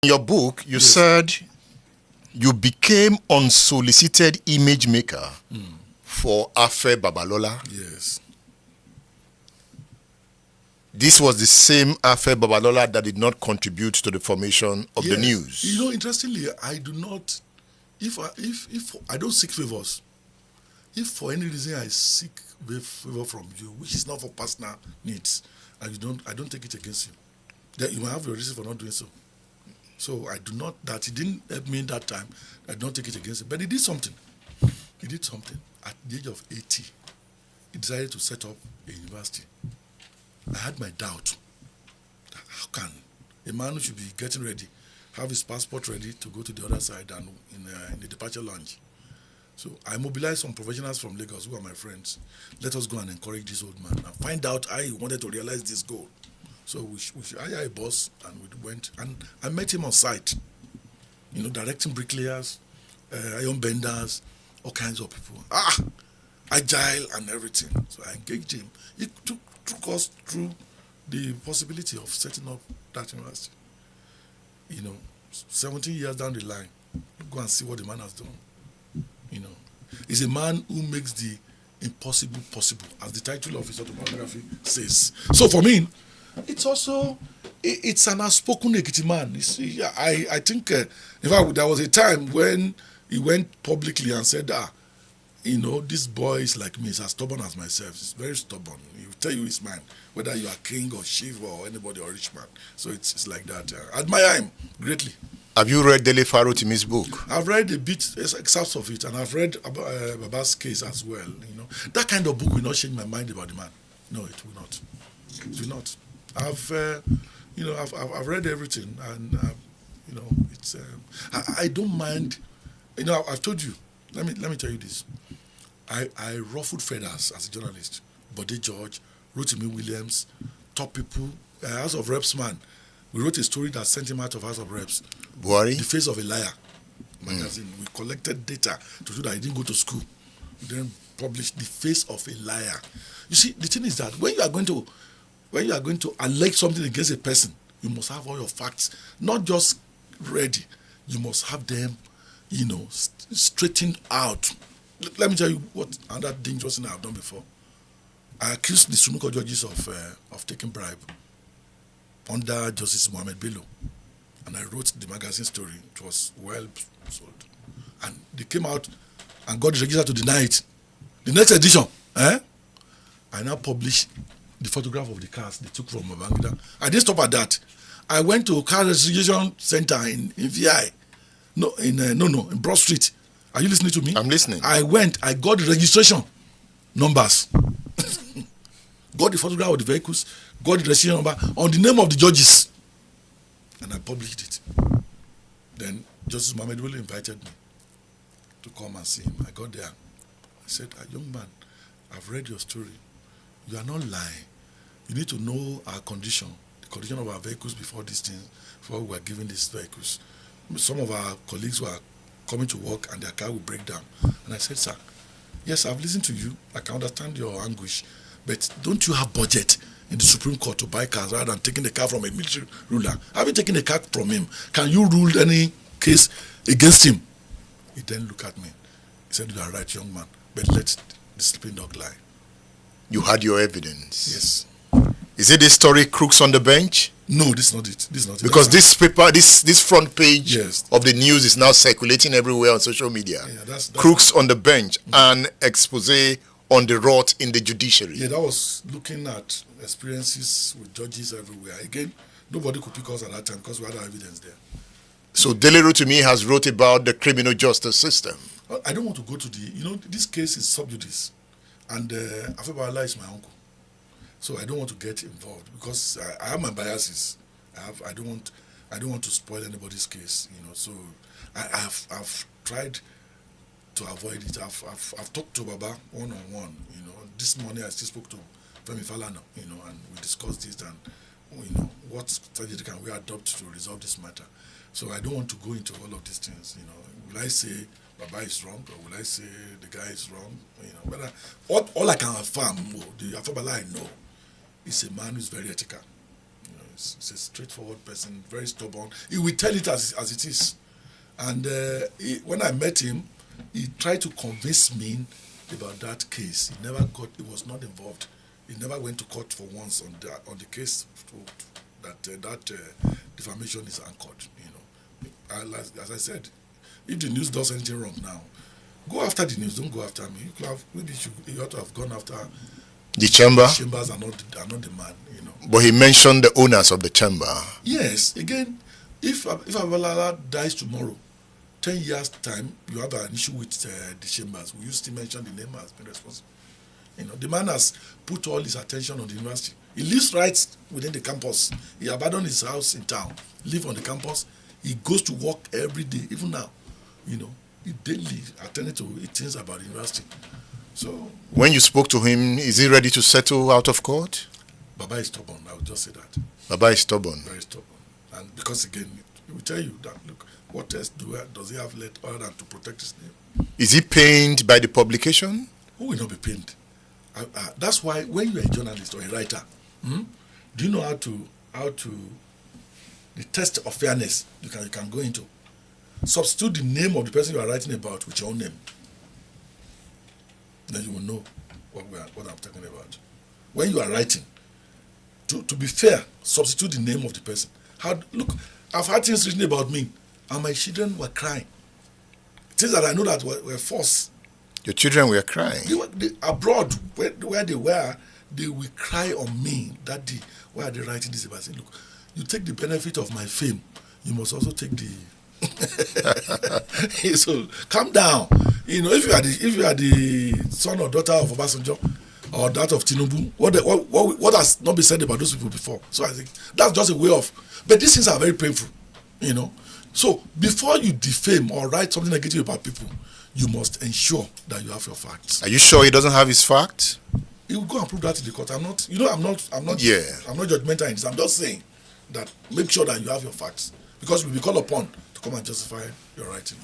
In your book, you said you became unsolicited image maker for Afe Babalola. Yes. This was the same Afe Babalola that did not contribute to the formation of the news. You know, interestingly, I do not. If I don't seek favors, if for any reason I seek favor from you, which is not for personal needs, and I don't take it against you, then you might have your reason for not doing so. So I do not. That he didn't help me that time. I don't take it against him. But he did something. He did something at the age of 80. He decided to set up a university. I had my doubt. How can a man who should be getting ready have his passport ready to go to the other side and in the departure lounge? So I mobilized some professionals from Lagos who are my friends. Let us go and encourage this old man and find out how he wanted to realize this goal. So we hired a boss and we went, and I met him on site, you know, directing bricklayers, iron benders, all kinds of people. Agile and everything. So I engaged him. He took us through the possibility of setting up that university. You know, 17 years down the line, go and see what the man has done. You know, he's a man who makes the impossible possible, as the title of his autobiography says. So for me, it's also it's an outspoken Ekiti man. I think in fact there was a time when he went publicly and said, you know, this boy is like me. He's as stubborn as myself. He's very stubborn. He will tell you his mind, whether you are king or chief or anybody or rich man. So it's like that. I admire him greatly. Have you read Dele Farotimi's book? I've read a bit, excerpts of it, and I've read Baba's case as well. You know, that kind of book will not change my mind about the man. No, it will not. It will not. I've read everything, and you know, it's. I don't mind. You know, I've told you. Let me tell you this. I ruffled feathers as a journalist. Bode George, Rotimi Williams, top people, House of Reps man. We wrote a story that sent him out of House of Reps. Buhari? The Face of a Liar magazine. We collected data to show that he didn't go to school. We then published The Face of a Liar. You see, the thing is that when you are going to allege something against a person, you must have all your facts, not just ready. You must have them, you know, straightened out. Let me tell you what another dangerous thing I have done before. I accused the Supreme Court judges of taking bribe under Justice Mohammed Bello, and I wrote the magazine story. It was well sold, and they came out and got the register to deny it. The next edition, I now published the photograph of the cars they took from Babangida. I didn't stop at that. I went to a car registration center in VI, in Broad Street. Are you listening to me? I'm listening. I got the registration numbers, got the photograph of the vehicles, got the registration number on the name of the judges, and I published it. Then Justice Mohammed Bello invited me to come and see him. I got there. I said, young man, I've read your story. You are not lying. You need to know our condition, the condition of our vehicles before these things, before we were given these vehicles. Some of our colleagues were coming to work and their car will break down. And I said, sir, yes, I've listened to you. I can understand your anguish. But don't you have budget in the Supreme Court to buy cars rather than taking the car from a military ruler? Having taken a car from him, can you rule any case against him? He then looked at me. He said, you are right, young man, but let the sleeping dog lie. You had your evidence. Yes. Is it this story, Crooks on the Bench? No, this is not it. This is not it. Because this paper, this front page Yes. of the news is now circulating everywhere on social media. Yeah, that's Crooks on the Bench, an expose on the rot in the judiciary. Yeah, that was looking at experiences with judges everywhere. Again, nobody could pick us at that time because we had our evidence there. So Dele Farotimi has wrote about the criminal justice system. I don't want to go to this case is sub judice, and Afe Babalola is my uncle. So I don't want to get involved because I have my biases. I don't want to spoil anybody's case, you know. So I've tried to avoid it. I've talked to Baba one-on-one, you know. This morning I still spoke to Femi Falana, you know, and we discussed this and, you know, what strategy can we adopt to resolve this matter. So I don't want to go into all of these things, you know. Will I say Baba is wrong or will I say the guy is wrong? You know, but all I can affirm, the Afe Babalola I know, is a man who's very ethical. You know, He's a straightforward person, very stubborn. He will tell it as it is. And when I met him, he tried to convince me about that case. He was not involved. He never went to court for once on the case that defamation is anchored. As I said, if the news does anything wrong now, go after the news. Don't go after me. You ought to have gone after the chamber. The chambers are not the man. But he mentioned the owners of the chamber. Yes. Again, if Babalola dies tomorrow, 10 years time, you have an issue with the chambers. We used to mention the name as being responsible. The man has put all his attention on the university. He lives right within the campus. He abandoned his house in town, live on the campus. He goes to work every day, even now. He daily attending to things about the university. So when you spoke to him, is he ready to settle out of court? Baba is stubborn. I would just say that. Baba is stubborn. Very stubborn. And because again, he will tell you that, look, what else does he have left other than to protect his name? Is he pained by the publication? Who will not be pained? That's why when you are a journalist or a writer, do you know how to the test of fairness you can go into? Substitute the name of the person you are writing about with your own name. Then you will know what I'm talking about. When you are writing, to be fair, substitute the name of the person. Look, I've had things written about me, and my children were crying. Things that I know that were false. Your children were crying? They abroad, where they were, they will cry on me. Daddy, why are they writing this about? I say, look, you take the benefit of my fame, you must also take the... So calm down. If you are the son or daughter of Obasanjo or that of Tinubu, what has not been said about those people before? So I think that's just a way of. But these things are very painful, So before you defame or write something negative about people, you must ensure that you have your facts. Are you sure he doesn't have his facts? He will go and prove that in the court. I'm not. I'm not judgmental in this. I'm just saying that make sure that you have your facts, because we'll be called upon to come and justify your writing.